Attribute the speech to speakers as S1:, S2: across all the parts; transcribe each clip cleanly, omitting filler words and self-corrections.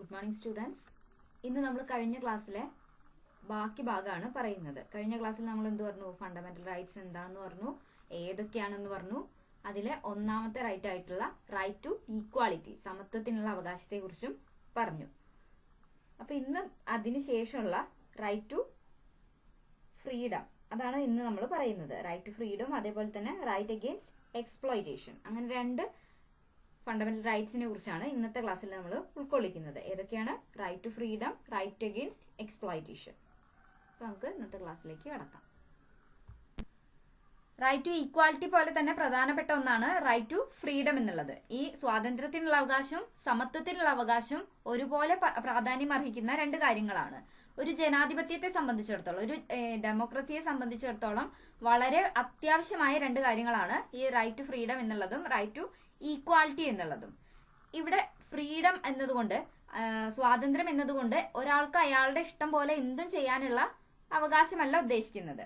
S1: Good morning students. ഇന്ന് നമ്മൾ കഴിഞ്ഞ ക്ലാസ്സിലെ ബാക്കി ഭാഗമാണ് പറയുന്നത്. കഴിഞ്ഞ ക്ലാസ്സിൽ നമ്മൾ എന്ത് പറഞ്ഞു? ഫണ്ടമെന്റൽ റൈറ്റ്സ് എന്താണെന്ന് പറഞ്ഞു, ഏതൊക്കെയാണെന്ന് പറഞ്ഞു. അതിലെ ഒന്നാമത്തെ റൈറ്റ് ആയിട്ടുള്ള റൈറ്റ് ടു ഈക്വാളിറ്റി, സമത്വത്തിനുള്ള അവകാശത്തെ കുറിച്ചും പറഞ്ഞു. അപ്പൊ ഇന്ന് അതിനുശേഷമുള്ള റൈറ്റ് ടു ഫ്രീഡം, അതാണ് ഇന്ന് നമ്മൾ പറയുന്നത്. റൈറ്റ് ടു ഫ്രീഡം, അതേപോലെ തന്നെ റൈറ്റ് അഗെയിൻസ്റ്റ് എക്സ്പ്ലോയിറ്റേഷൻ, അങ്ങനെ രണ്ട് ഫണ്ടമെന്റൽ റൈറ്റ്സിനെ കുറിച്ചാണ് ഇന്നത്തെ ക്ലാസ്സിൽ നമ്മൾ ഉൾക്കൊള്ളിക്കുന്നത്. ഏതൊക്കെയാണ്? Right to freedom, right against exploitation. അപ്പൊ നമുക്ക് ഇന്നത്തെ ക്ലാസ്സിലേക്ക് കടക്കാം. റൈറ്റ് ടു ഈക്വാലിറ്റി പോലെ തന്നെ പ്രധാനപ്പെട്ട ഒന്നാണ് റൈറ്റ് ടു ഫ്രീഡം എന്നുള്ളത്. ഈ സ്വാതന്ത്ര്യത്തിനുള്ള അവകാശവും സമത്വത്തിനുള്ള അവകാശവും ഒരുപോലെ പ്രാധാന്യം അർഹിക്കുന്ന രണ്ട് കാര്യങ്ങളാണ്. ഒരു ജനാധിപത്യത്തെ സംബന്ധിച്ചിടത്തോളം, ഒരു ഡെമോക്രസിയെ സംബന്ധിച്ചിടത്തോളം വളരെ അത്യാവശ്യമായ രണ്ട് കാര്യങ്ങളാണ് ഈ റൈറ്റ് ടു ഫ്രീഡം എന്നുള്ളതും റൈറ്റ് ടു ഈക്വാലിറ്റി എന്നുള്ളതും. ഇവിടെ ഫ്രീഡം എന്നതുകൊണ്ട്, സ്വാതന്ത്ര്യം എന്നതുകൊണ്ട് ഒരാൾക്ക് അയാളുടെ ഇഷ്ടം പോലെ എന്തും ചെയ്യാനുള്ള അവകാശമല്ല ഉദ്ദേശിക്കുന്നത്.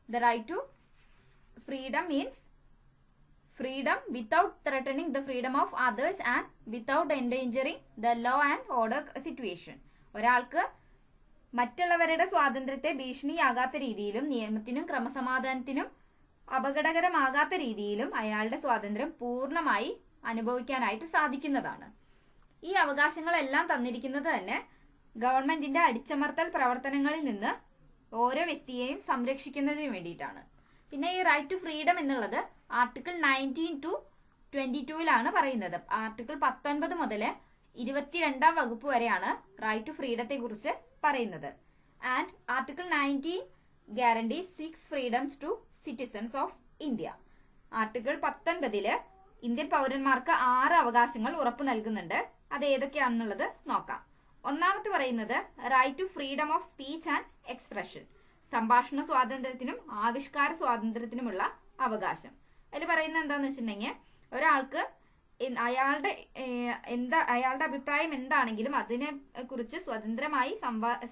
S1: The right to freedom means freedom without threatening the freedom of others and without endangering the law and order situation. ഒരാൾക്ക് മറ്റുള്ളവരുടെ സ്വാതന്ത്ര്യത്തെ ഭീഷണിയാകാത്ത രീതിയിലും നിയമത്തിനും ക്രമസമാധാനത്തിനും അപകടകരമാകാത്ത രീതിയിലും അയാളുടെ സ്വാതന്ത്ര്യം പൂർണ്ണമായി അനുഭവിക്കാനായിട്ട് സാധിക്കുന്നതാണ്. ഈ അവകാശങ്ങളെല്ലാം തന്നിരിക്കുന്നത് തന്നെ ഗവൺമെന്റിന്റെ അടിച്ചമർത്തൽ പ്രവർത്തനങ്ങളിൽ നിന്ന് ഓരോ വ്യക്തിയെയും സംരക്ഷിക്കുന്നതിന് വേണ്ടിയിട്ടാണ്. പിന്നെ ഈ റൈറ്റ് ടു ഫ്രീഡം എന്നുള്ളത് ആർട്ടിക്കിൾ 19 to 22 പറയുന്നത്. ആർട്ടിക്കിൾ 19 മുതൽ 22 വകുപ്പ് വരെയാണ് റൈറ്റ് ടു ഫ്രീഡത്തെ കുറിച്ച് പറയുന്നത്. And article 19 guarantees 6 freedoms to citizens of India. Article 19 Indian പൗരന്മാർക്ക് 6 അവകാശങ്ങൾ ഉറപ്പു നൽകുന്നുണ്ട്. അത് ഏതൊക്കെയാണെന്നുള്ളത് നോക്കാം. ഒന്നാമത്തെ പറയുന്നത് right to freedom of speech and expression, സംഭാഷണ സ്വാതന്ത്ര്യത്തിനും ആവിഷ്കാര സ്വാതന്ത്ര്യത്തിനുമുള്ള അവകാശം. അതിൽ പറയുന്നത് എന്താന്ന് വെച്ചിട്ടുണ്ടെങ്കിൽ, ഒരാൾക്ക് അയാളുടെ അഭിപ്രായം എന്താണെങ്കിലും അതിനെ കുറിച്ച് സ്വതന്ത്രമായി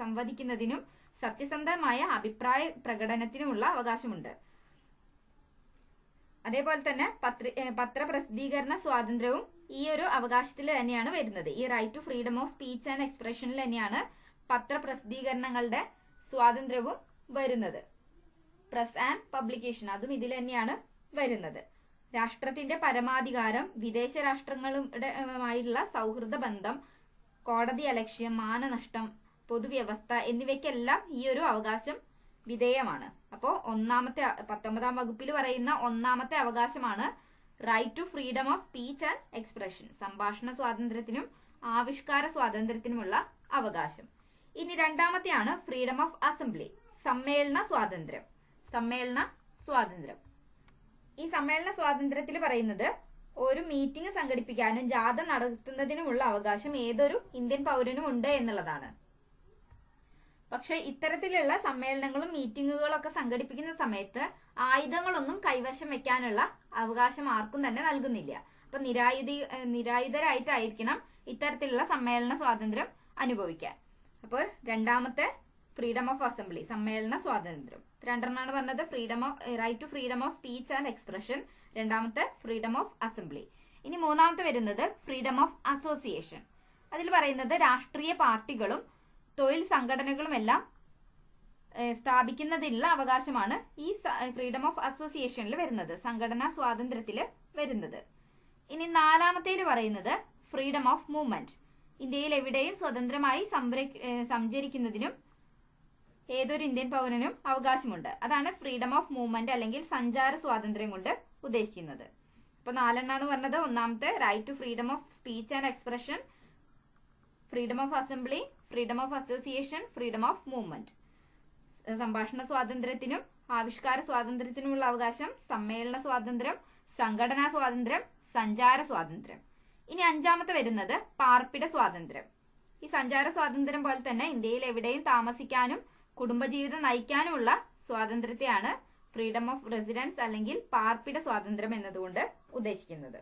S1: സംവദിക്കുന്നതിനും സത്യസന്ധമായ അഭിപ്രായ പ്രകടനത്തിനുമുള്ള അവകാശമുണ്ട്. അതേപോലെ തന്നെ പത്രപ്രസിദ്ധീകരണ സ്വാതന്ത്ര്യവും ഈ ഒരു അവകാശത്തിൽ തന്നെയാണ് വരുന്നത്. ഈ right to freedom of speech and എക്സ്പ്രഷനിൽ തന്നെയാണ് പത്രപ്രസിദ്ധീകരണങ്ങളുടെ സ്വാതന്ത്ര്യവും വരുന്നത്. പ്രസ് ആൻഡ് പബ്ലിക്കേഷൻ, അതും ഇതിൽ തന്നെയാണ് വരുന്നത്. രാഷ്ട്രത്തിന്റെ പരമാധികാരം, വിദേശ രാഷ്ട്രങ്ങളുമായുള്ള സൗഹൃദ ബന്ധം, കോടതി അലക്ഷ്യം, മാനനഷ്ടം, പൊതുവ്യവസ്ഥ എന്നിവയ്ക്കെല്ലാം ഈ ഒരു അവകാശം വിധേയമാണ്. അപ്പോ 19 വകുപ്പിൽ പറയുന്ന ഒന്നാമത്തെ അവകാശമാണ് right to freedom of speech and expression, സംഭാഷണ സ്വാതന്ത്ര്യത്തിനും ആവിഷ്കാര സ്വാതന്ത്ര്യത്തിനുമുള്ള അവകാശം. ഇനി രണ്ടാമത്തെയാണ് ഫ്രീഡം ഓഫ് അസംബ്ലി, സമ്മേളന സ്വാതന്ത്ര്യം. ഈ സമ്മേളന സ്വാതന്ത്ര്യത്തിൽ പറയുന്നത് ഒരു മീറ്റിംഗ് സംഘടിപ്പിക്കാനും ജാഥ നടത്തുന്നതിനുമുള്ള അവകാശം ഏതൊരു ഇന്ത്യൻ പൗരനും ഉണ്ട് എന്നുള്ളതാണ്. പക്ഷെ ഇത്തരത്തിലുള്ള സമ്മേളനങ്ങളും മീറ്റിംഗുകളും ഒക്കെ സംഘടിപ്പിക്കുന്ന സമയത്ത് ആയുധങ്ങളൊന്നും കൈവശം വെക്കാനുള്ള അവകാശം ആർക്കും തന്നെ നൽകുന്നില്ല. അപ്പൊ നിരായുധരായിട്ടായിരിക്കണം ഇത്തരത്തിലുള്ള സമ്മേളന സ്വാതന്ത്ര്യം അനുഭവിക്കാൻ. അപ്പോൾ രണ്ടാമത്തെ ഫ്രീഡം ഓഫ് അസംബ്ലി, സമ്മേളന സ്വാതന്ത്ര്യം. രണ്ടെണ്ണമാണ് പറഞ്ഞത്, right to freedom of speech and expression, രണ്ടാമത്തെ ഫ്രീഡം ഓഫ് അസംബ്ലി. ഇനി മൂന്നാമത്തെ വരുന്നത് ഫ്രീഡം ഓഫ് അസോസിയേഷൻ. അതിൽ പറയുന്നത് രാഷ്ട്രീയ പാർട്ടികളും തൊഴിൽ സംഘടനകളും എല്ലാം സ്ഥാപിക്കുന്നതിനുള്ള അവകാശമാണ് ഈ ഫ്രീഡം ഓഫ് അസോസിയേഷനിൽ വരുന്നത്, സംഘടനാ സ്വാതന്ത്ര്യത്തിൽ വരുന്നത്. ഇനി നാലാമത്തേൽ പറയുന്നത് ഫ്രീഡം ഓഫ് മൂവ്മെന്റ്, ഇന്ത്യയിൽ എവിടെയും സ്വതന്ത്രമായി സഞ്ചരിക്കുന്നതിനും ഏതൊരു ഇന്ത്യൻ പൗരനും അവകാശമുണ്ട്. അതാണ് ഫ്രീഡം ഓഫ് മൂവ്മെന്റ് അല്ലെങ്കിൽ സഞ്ചാര സ്വാതന്ത്ര്യം കൊണ്ട് ഉദ്ദേശിക്കുന്നത്. അപ്പൊ 4 പറഞ്ഞത്. ഒന്നാമത്തെ right to freedom of speech and expression, freedom of assembly, freedom of association, freedom of movement. സംഭാഷണ സ്വാതന്ത്ര്യത്തിനും ആവിഷ്കാര സ്വാതന്ത്ര്യത്തിനുമുള്ള അവകാശം, സമ്മേളന സ്വാതന്ത്ര്യം, സംഘടനാ സ്വാതന്ത്ര്യം, സഞ്ചാര സ്വാതന്ത്ര്യം. ഇനി അഞ്ചാമത്തെ വരുന്നത് പാർപ്പിട സ്വാതന്ത്ര്യം. ഈ സഞ്ചാര സ്വാതന്ത്ര്യം പോലെ തന്നെ ഇന്ത്യയിൽ എവിടെയും താമസിക്കാനും കുടുംബജീവിതം നയിക്കാനുമുള്ള സ്വാതന്ത്ര്യത്തെയാണ് ഫ്രീഡം ഓഫ് റെസിഡൻസ് അല്ലെങ്കിൽ പാർപ്പിട സ്വാതന്ത്ര്യം എന്നതുകൊണ്ട് ഉദ്ദേശിക്കുന്നത്.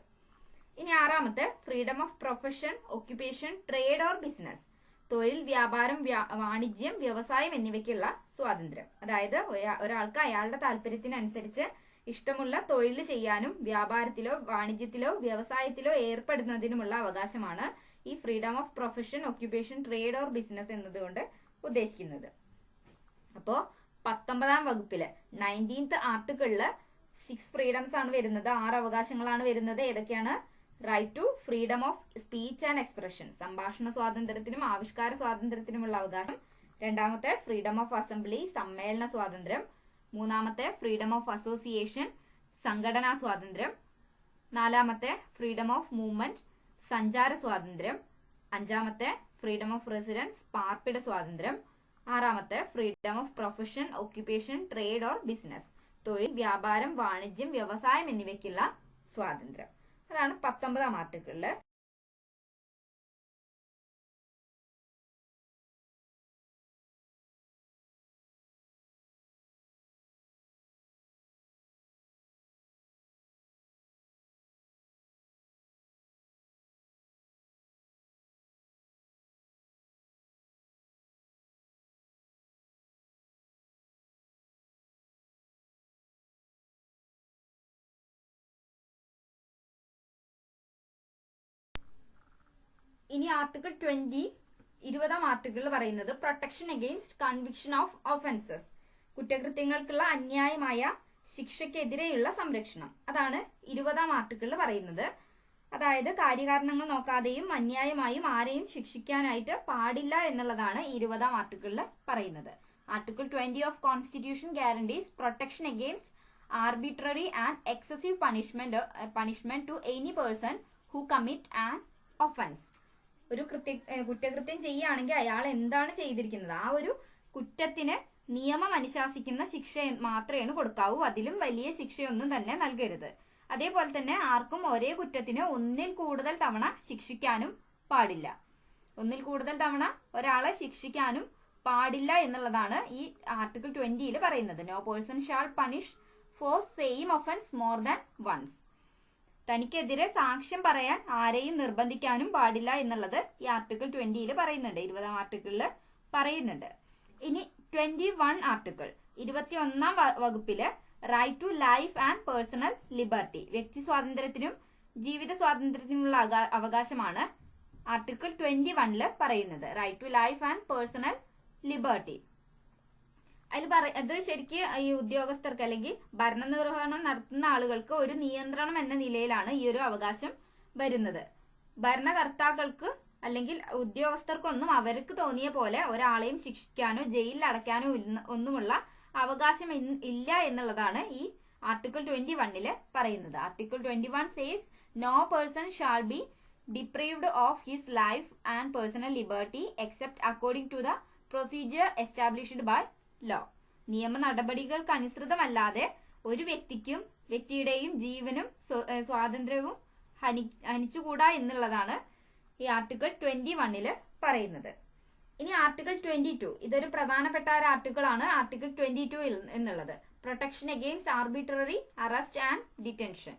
S1: ഇനി ആറാമത്തെ freedom of profession, occupation, trade or business, തൊഴിൽ, വ്യാപാരം, വാണിജ്യം, വ്യവസായം എന്നിവയ്ക്കുള്ള സ്വാതന്ത്ര്യം. അതായത് ഒരാൾക്ക് അയാളുടെ താല്പര്യത്തിനനുസരിച്ച് ഇഷ്ടമുള്ള തൊഴിൽ ചെയ്യാനും വ്യാപാരത്തിലോ വാണിജ്യത്തിലോ വ്യവസായത്തിലോ ഏർപ്പെടുന്നതിനുമുള്ള അവകാശമാണ് ഈ freedom of profession, occupation, trade or business എന്നതുകൊണ്ട് ഉദ്ദേശിക്കുന്നത്. അപ്പോ 19ാം വകുപ്പില് 19th ആർട്ടിക്കിളില് 6 ഫ്രീഡംസ് ആണ് വരുന്നത്, 6 അവകാശങ്ങളാണ് വരുന്നത്. ഏതൊക്കെയാണ്? Right to freedom of speech and expression, സംഭാഷണ സ്വാതന്ത്ര്യത്തിനും ആവിഷ്കാര സ്വാതന്ത്ര്യത്തിനുമുള്ള അവകാശം. രണ്ടാമത്തെ ഫ്രീഡം ഓഫ് അസംബ്ലി, സമ്മേളന സ്വാതന്ത്ര്യം. മൂന്നാമത്തെ ഫ്രീഡം ഓഫ് അസോസിയേഷൻ, സംഘടനാ സ്വാതന്ത്ര്യം. നാലാമത്തെ ഫ്രീഡം ഓഫ് മൂവ്മെന്റ്, സഞ്ചാര സ്വാതന്ത്ര്യം. അഞ്ചാമത്തെ ഫ്രീഡം ഓഫ് റെസിഡൻസ്, പാർപ്പിട സ്വാതന്ത്ര്യം. ആറാമത്തെ freedom of profession, occupation, trade or business, തൊഴിൽ, വ്യാപാരം, വാണിജ്യം, വ്യവസായം എന്നിവയ്ക്കുള്ള സ്വാതന്ത്ര്യം. അതാണ് 19ാം ആർട്ടിക്കിളില്. ഇനി ആർട്ടിക്കിൾ 20ാം ആർട്ടിക്കിളിൽ പറയുന്നത് protection against conviction of offences, കുറ്റകൃത്യങ്ങൾക്കുള്ള അന്യായമായ ശിക്ഷയ്ക്കെതിരെയുള്ള സംരക്ഷണം. അതാണ് 20ാം ആർട്ടിക്കിളിൽ പറയുന്നത്. അതായത് കാര്യകാരണങ്ങൾ നോക്കാതെയും അന്യായമായും ആരെയും ശിക്ഷിക്കാനായിട്ട് പാടില്ല എന്നുള്ളതാണ് 20ാം ആർട്ടിക്കിളിൽ പറയുന്നത്. Article 20 of constitution guarantees protection against arbitrary and excessive punishment to any person who commit an offence. ഒരു കുറ്റകൃത്യം ചെയ്യുകയാണെങ്കിൽ അയാൾ എന്താണ് ചെയ്തിരിക്കുന്നത്, ആ ഒരു കുറ്റത്തിന് നിയമം അനുശാസിക്കുന്ന ശിക്ഷ മാത്രമേ കൊടുക്കാവൂ, അതിലും വലിയ ശിക്ഷയൊന്നും തന്നെ നൽകരുത്. അതേപോലെ തന്നെ ആർക്കും ഒരേ കുറ്റത്തിന് ഒന്നിൽ കൂടുതൽ തവണ ശിക്ഷിക്കാനും പാടില്ല. ഒന്നിൽ കൂടുതൽ തവണ ഒരാളെ ശിക്ഷിക്കാനും പാടില്ല എന്നുള്ളതാണ് ഈ ആർട്ടിക്കിൾ 20 പറയുന്നത്. No person shall punish for same offence more than once. തനിക്കെതിരെ സാക്ഷ്യം പറയാൻ ആരെയും നിർബന്ധിക്കാനും പാടില്ല എന്നുള്ളത് ഈ ആർട്ടിക്കിൾ 20 പറയുന്നുണ്ട്, 20ാം ആർട്ടിക്കിളിൽ പറയുന്നുണ്ട്. ഇനി 21 ആർട്ടിക്കിൾ, 21ാം വകുപ്പില് right to life and personal liberty, വ്യക്തി സ്വാതന്ത്ര്യത്തിനും ജീവിത സ്വാതന്ത്ര്യത്തിനുമുള്ള അവകാശമാണ് ആർട്ടിക്കിൾ 21 പറയുന്നത്. Right to life and personal liberty. അത് ശരിക്ക് ഈ ഉദ്യോഗസ്ഥർക്ക് അല്ലെങ്കിൽ ഭരണനിർവഹണം നടത്തുന്ന ആളുകൾക്ക് ഒരു നിയന്ത്രണം എന്ന നിലയിലാണ് ഈ ഒരു അവകാശം വരുന്നത്. ഭരണകർത്താക്കൾക്ക് അല്ലെങ്കിൽ ഉദ്യോഗസ്ഥർക്കൊന്നും അവർക്ക് തോന്നിയ പോലെ ഒരാളെയും ശിക്ഷിക്കാനോ ജയിലിൽ അടയ്ക്കാനോ ഒന്നുമുള്ള അവകാശം ഇല്ല എന്നുള്ളതാണ് ഈ ആർട്ടിക്കിൾ 21 പറയുന്നത്. Article 21 says no person shall be deprived of his life and personal liberty except according to the procedure established by law. നിയമ നടപടികൾക്ക് അനുസൃതമല്ലാതെ ഒരു വ്യക്തിയുടെയും ജീവനും സ്വാതന്ത്ര്യവും ഹനിച്ചുകൂടാ എന്നുള്ളതാണ് ഈ ആർട്ടിക്കിൾ 21 പറയുന്നത്. ഇനി ആർട്ടിക്കിൾ 22, ഇതൊരു പ്രധാനപ്പെട്ട ഒരു ആർട്ടിക്കിൾ ആണ്. ആർട്ടിക്കിൾ 22 എന്നുള്ളത് protection against arbitrary arrest and detention,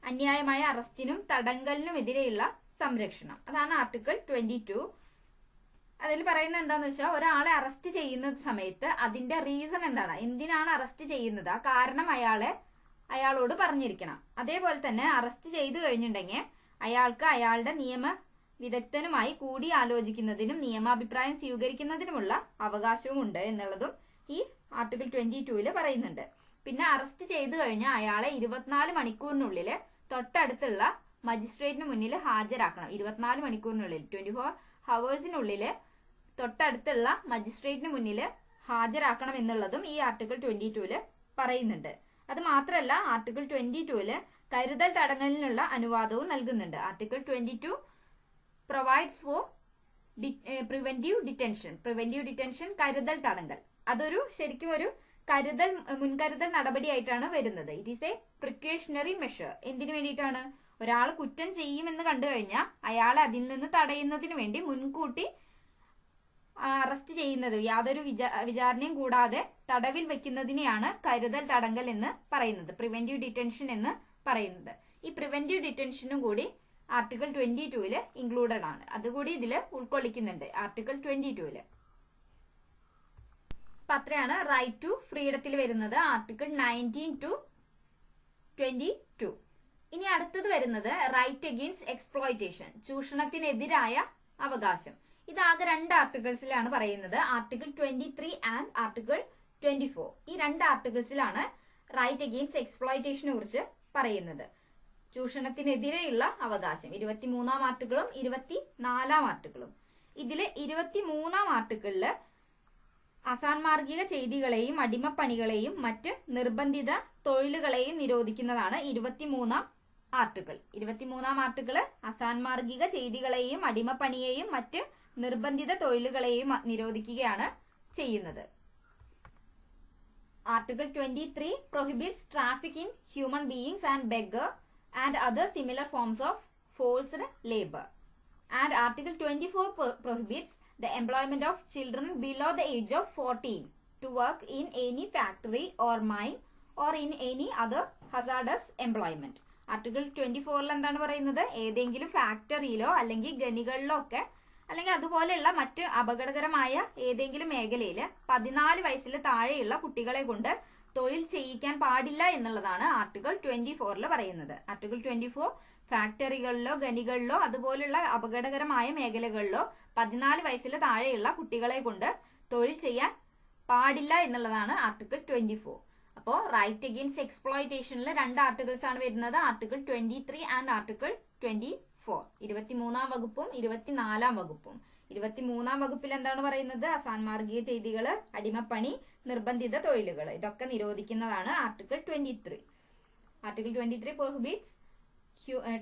S1: അന്യായമായ അറസ്റ്റിനും തടങ്കലിനും എതിരെയുള്ള സംരക്ഷണം. അതാണ് ആർട്ടിക്കിൾ 22. അതിൽ പറയുന്നത് എന്താന്ന് വെച്ചാൽ ഒരാളെ അറസ്റ്റ് ചെയ്യുന്ന സമയത്ത് അതിന്റെ റീസൺ എന്താണ്, എന്തിനാണ് അറസ്റ്റ് ചെയ്യുന്നത്, ആ കാരണം അയാളോട് പറഞ്ഞിരിക്കണം. അതേപോലെ തന്നെ അറസ്റ്റ് ചെയ്തു കഴിഞ്ഞിട്ടുണ്ടെങ്കിൽ അയാൾക്ക് അയാളുടെ നിയമ വിദഗ്ധനുമായി കൂടി ആലോചിക്കുന്നതിനും നിയമാഭിപ്രായം സ്വീകരിക്കുന്നതിനുമുള്ള അവകാശവും ഉണ്ട് എന്നുള്ളതും ഈ ആർട്ടിക്കിൾ 22 പറയുന്നുണ്ട്. പിന്നെ അറസ്റ്റ് ചെയ്തു കഴിഞ്ഞാൽ അയാളെ 24 മണിക്കൂറിനുള്ളിൽ തൊട്ടടുത്തുള്ള മജിസ്ട്രേറ്റിന് മുന്നിൽ ഹാജരാക്കണം. 24 മണിക്കൂറിനുള്ളിൽ 24 ഹവേഴ്സിനുള്ളിൽ തൊട്ടടുത്തുള്ള മജിസ്ട്രേറ്റിന് മുന്നിൽ ഹാജരാക്കണം എന്നുള്ളതും ഈ ആർട്ടിക്കിൾ 22 പറയുന്നുണ്ട്. അത് മാത്രമല്ല ആർട്ടിക്കിൾ 22 കരുതൽ തടങ്കലിനുള്ള അനുവാദവും നൽകുന്നുണ്ട്. Article 22 provides for preventive detention, കരുതൽ തടങ്കൽ. അതൊരു ശരിക്കും ഒരു മുൻകരുതൽ നടപടിയായിട്ടാണ് വരുന്നത്. It is A precautionary measure. എന്തിനു വേണ്ടിയിട്ടാണ്? ഒരാൾ കുറ്റം ചെയ്യുമെന്ന് കണ്ടു കഴിഞ്ഞാൽ അയാളെ അതിൽ നിന്ന് തടയുന്നതിന് വേണ്ടി മുൻകൂട്ടി അറസ്റ്റ് ചെയ്യുന്നത്, യാതൊരു വിചാരണയും കൂടാതെ തടവിൽ വെക്കുന്നതിനെയാണ് കരുതൽ തടങ്കൽ എന്ന് പറയുന്നത്, പ്രിവെന്റീവ് ഡിറ്റൻഷൻ എന്ന് പറയുന്നത്. ഈ പ്രിവെന്റീവ് ഡിറ്റൻഷനും കൂടി ആർട്ടിക്കിൾ 22 ഇൻക്ലൂഡഡ് ആണ്. അതുകൂടി ഇതിൽ ഉൾക്കൊള്ളിക്കുന്നുണ്ട് ആർട്ടിക്കിൾ 22. അപ്പൊ അത്രയാണ് റൈറ്റ് ടു ഫ്രീഡത്തിൽ വരുന്നത്, ആർട്ടിക്കിൾ 19 to 22. ഇനി അടുത്തത് വരുന്നത് റൈറ്റ് അഗെയിൻസ്റ്റ് എക്സ്പ്ലോയിറ്റേഷൻ, ചൂഷണത്തിനെതിരായ അവകാശം. ഇതാകെ 2 ആർട്ടിക്കിൾസിലാണ് പറയുന്നത്, ആർട്ടിക്കിൾ 23 ആൻഡ് ആർട്ടിക്കിൾ 24. ഈ 2 ആർട്ടിക്കിൾസിലാണ് റൈറ്റ് അഗെയിൻസ്റ്റ് എക്സ്പ്ലോയിറ്റേഷനെ കുറിച്ച് പറയുന്നത്. ചൂഷണത്തിനെതിരെയുള്ള അവകാശം 23-ാം ആർട്ടിക്കിളും 24-ാം ആർട്ടിക്കിളും. ഇതില് 23-ാം ആർട്ടിക്കിളില് അസാൻമാർഗിക ചെയ്തികളെയും അടിമപ്പണികളെയും മറ്റ് നിർബന്ധിത തൊഴിലുകളെയും നിരോധിക്കുന്നതാണ് 23-ാം ആർട്ടിക്കിൾ. 23-ാം ആർട്ടിക്കിള് അസാൻമാർഗിക ചെയ്തികളെയും അടിമപ്പണിയെയും മറ്റ് നിർബന്ധിത തൊഴിലുകളെയും നിരോധിക്കുകയാണ് ചെയ്യുന്നത്. Article 23 prohibits traffic in human beings and beggar and other similar forms of forced labor. And Article 24 prohibits the employment of children below the age of 14 to work in any factory or mine or in any other hazardous employment. Article 24 എന്താണ് പറയുന്നത്? ഏതെങ്കിലും ഫാക്ടറിയിലോ അല്ലെങ്കിൽ ഖനികളിലോ ഒക്കെ അല്ലെങ്കിൽ അതുപോലെയുള്ള മറ്റ് അപകടകരമായ ഏതെങ്കിലും മേഖലയിൽ 14 വയസ്സിൽ താഴെയുള്ള കുട്ടികളെ കൊണ്ട് തൊഴിൽ ചെയ്യിക്കാൻ പാടില്ല എന്നുള്ളതാണ് ആർട്ടിക്കിൾ 24 പറയുന്നത്. ആർട്ടിക്കിൾ 24 ഫാക്ടറികളിലോ ഖനികളിലോ അതുപോലുള്ള അപകടകരമായ മേഖലകളിലോ 14 വയസ്സിൽ താഴെയുള്ള കുട്ടികളെ കൊണ്ട് തൊഴിൽ ചെയ്യാൻ പാടില്ല എന്നുള്ളതാണ് ആർട്ടിക്കിൾ 24. അപ്പോൾ റൈറ്റ് അഗെയിൻസ്റ്റ് എക്സ്പ്ലോയിറ്റേഷനിൽ 2 ആർട്ടിക്കിൾസ് ആണ് വരുന്നത്, ആർട്ടിക്കിൾ 23 ആൻഡ് ആർട്ടിക്കിൾ 24. 23-ാം വകുപ്പും 24-ാം വകുപ്പും. 23-ാം വകുപ്പിൽ എന്താണ് പറയുന്നത്? അസാൻമാർഗിക ചെയ്തികള്, അടിമപ്പണി, നിർബന്ധിത തൊഴിലുകൾ, ഇതൊക്കെ നിരോധിക്കുന്നതാണ് article 23. Article 23 prohibits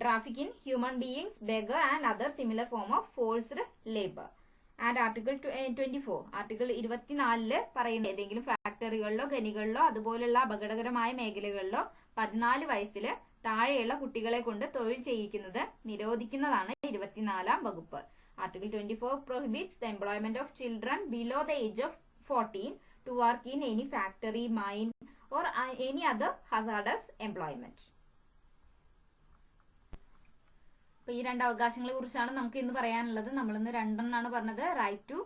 S1: traffic in human beings, beggar and other similar form of forced labor. And article 24 article 24 പറയുന്ന ഏതെങ്കിലും ഫാക്ടറികളിലോ ഖനികളിലോ അതുപോലുള്ള അപകടകരമായ മേഖലകളിലോ 14 വയസ്സിൽ താഴെയുള്ള കുട്ടികളെ കൊണ്ട് തൊഴിൽ ചെയ്യിക്കുന്നത് നിരോധിക്കുന്നതാണ് 24-ാം വകുപ്പ്. Article 24 prohibits the employment of children below the age of 14 to work in any factory, mine or any other hazardous employment. അപ്പോൾ ഈ 2 അവകാശങ്ങളെ കുറിച്ചാണ് നമുക്ക് ഇന്ന് പറയാനുള്ളത്. നമ്മളിന്ന് 2 പറഞ്ഞത്, right to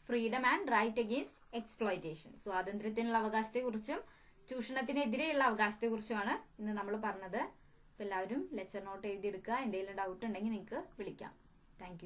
S1: freedom and right against exploitation. സ്വാതന്ത്ര്യത്തിനുള്ള അവകാശത്തെക്കുറിച്ചും ചൂഷണത്തിനെതിരെയുള്ള അവകാശത്തെക്കുറിച്ചുമാണ് ഇന്ന് നമ്മൾ പറഞ്ഞത്. അപ്പോൾ എല്ലാവരും ലെക്ചർ നോട്ട് എഴുതിയെടുക്കുക. എന്തെങ്കിലും ഡൗട്ട് ഉണ്ടെങ്കിൽ നിങ്ങൾക്ക് വിളിക്കാം. താങ്ക്